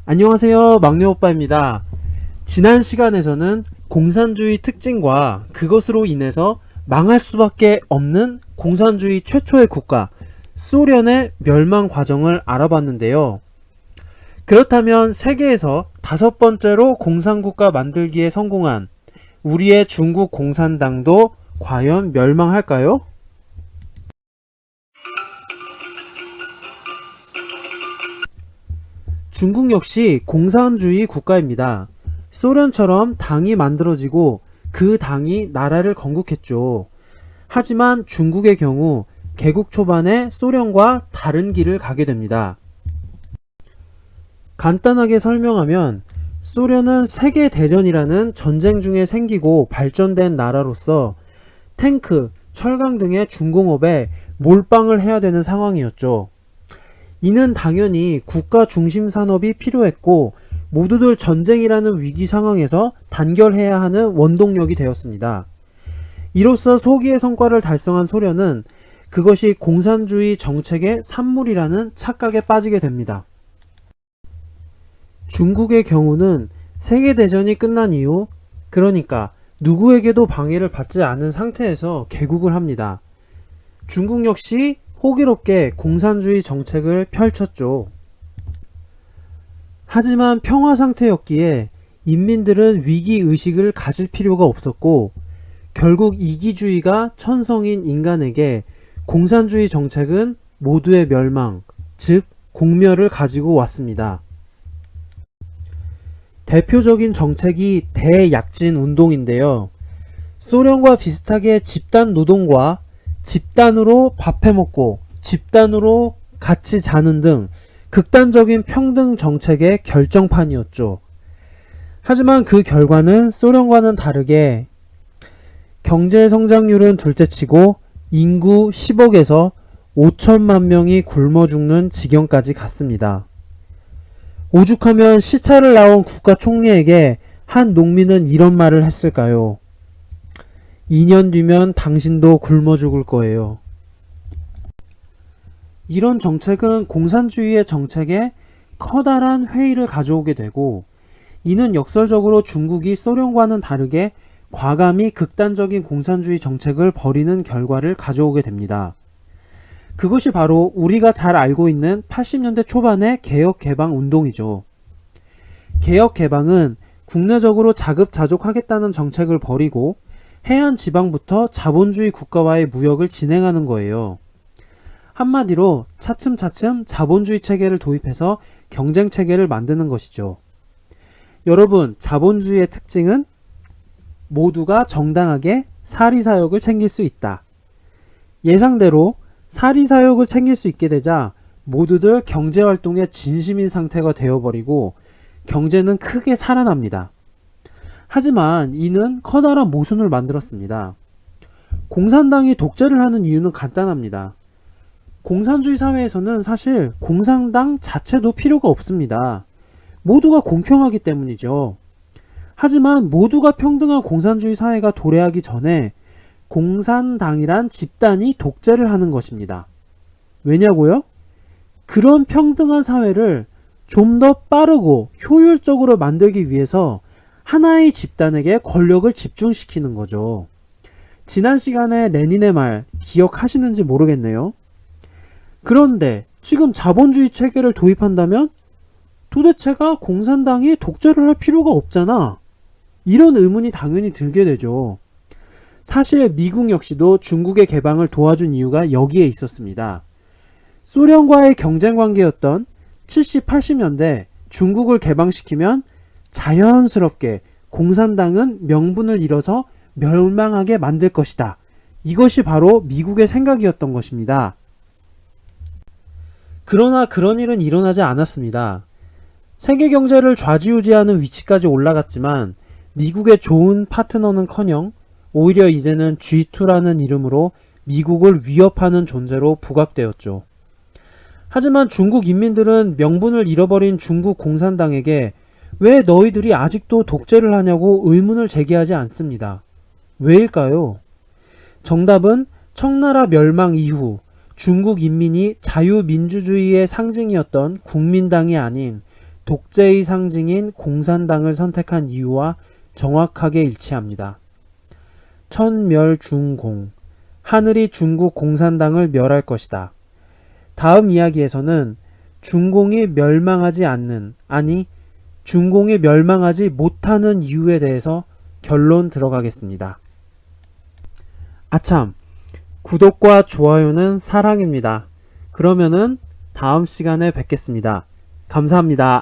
안녕하세요, 막내오빠입니다. 지난 시간에서는 공산주의 특징과 그것으로 인해서 망할 수밖에 없는 공산주의 최초의 국가 소련의 멸망 과정을 알아봤는데요. 그렇다면 세계에서 다섯 번째로 공산국가 만들기에 성공한 우리의 중국 공산당도 과연 멸망할까요? 중국 역시 공산주의 국가입니다. 소련처럼 당이 만들어지고 그 당이 나라를 건국했죠. 하지만 중국의 경우 개국 초반에 소련과 다른 길을 가게 됩니다. 간단하게 설명하면 소련은 세계대전이라는 전쟁 중에 생기고 발전된 나라로서 탱크, 철강 등의 중공업에 몰빵을 해야 되는 상황이었죠. 이는 당연히 국가 중심 산업이 필요했고 모두들 전쟁이라는 위기 상황에서 단결해야 하는 원동력이 되었습니다. 이로써 소기의 성과를 달성한 소련은 그것이 공산주의 정책의 산물이라는 착각에 빠지게 됩니다. 중국의 경우는 세계대전이 끝난 이후, 그러니까 누구에게도 방해를 받지 않은 상태에서 개국을 합니다. 중국 역시 호기롭게 공산주의 정책을 펼쳤죠. 하지만 평화 상태였기에 인민들은 위기의식을 가질 필요가 없었고 결국 이기주의가 천성인 인간에게 공산주의 정책은 모두의 멸망, 즉 공멸을 가지고 왔습니다. 대표적인 정책이 대약진 운동인데요. 소련과 비슷하게 집단 노동과 집단으로 밥 해먹고 집단으로 같이 자는 등 극단적인 평등 정책의 결정판이었죠. 하지만 그 결과는 소련과는 다르게 경제 성장률은 둘째치고 인구 10억에서 5천만 명이 굶어 죽는 지경까지 갔습니다. 오죽하면 시차를 나온 국가 총리에게 한 농민은 이런 말을 했을까요? 2년 뒤면 당신도 굶어 죽을 거예요. 이런 정책은 공산주의의 정책에 커다란 회의를 가져오게 되고 이는 역설적으로 중국이 소련과는 다르게 과감히 극단적인 공산주의 정책을 벌이는 결과를 가져오게 됩니다. 그것이 바로 우리가 잘 알고 있는 80년대 초반의 개혁개방 운동이죠. 개혁개방은 국내적으로 자급자족하겠다는 정책을 벌이고 해안 지방부터 자본주의 국가와의 무역을 진행하는 거예요. 한마디로 차츰차츰 자본주의 체계를 도입해서 경쟁 체계를 만드는 것이죠. 여러분, 자본주의의 특징은 모두가 정당하게 사리사욕을 챙길 수 있다. 예상대로 사리사욕을 챙길 수 있게 되자 모두들 경제활동에 진심인 상태가 되어버리고 경제는 크게 살아납니다. 하지만 이는 커다란 모순을 만들었습니다. 공산당이 독재를 하는 이유는 간단합니다. 공산주의 사회에서는 사실 공산당 자체도 필요가 없습니다. 모두가 공평하기 때문이죠. 하지만 모두가 평등한 공산주의 사회가 도래하기 전에 공산당이란 집단이 독재를 하는 것입니다. 왜냐고요? 그런 평등한 사회를 좀 더 빠르고 효율적으로 만들기 위해서 하나의 집단에게 권력을 집중시키는 거죠. 지난 시간에 레닌의 말 기억하시는지 모르겠네요. 그런데 지금 자본주의 체계를 도입한다면 도대체가 공산당이 독재를 할 필요가 없잖아. 이런 의문이 당연히 들게 되죠. 사실 미국 역시도 중국의 개방을 도와준 이유가 여기에 있었습니다. 소련과의 경쟁 관계였던 70, 80년대 중국을 개방시키면 자연스럽게 공산당은 명분을 잃어서 멸망하게 만들 것이다. 이것이 바로 미국의 생각이었던 것입니다. 그러나 그런 일은 일어나지 않았습니다. 세계 경제를 좌지우지하는 위치까지 올라갔지만 미국의 좋은 파트너는커녕 오히려 이제는 G2라는 이름으로 미국을 위협하는 존재로 부각되었죠. 하지만 중국 인민들은 명분을 잃어버린 중국 공산당에게 왜 너희들이 아직도 독재를 하냐고 의문을 제기하지 않습니다. 왜일까요? 정답은 청나라 멸망 이후 중국 인민이 자유민주주의의 상징이었던 국민당이 아닌 독재의 상징인 공산당을 선택한 이유와 정확하게 일치합니다. 천멸중공. 하늘이 중국 공산당을 멸할 것이다. 다음 이야기에서는 중공이 멸망하지 않는, 아니, 중공이 멸망하지 못하는 이유에 대해서 결론 들어가겠습니다. 아참, 구독과 좋아요는 사랑입니다. 그러면은 다음 시간에 뵙겠습니다. 감사합니다.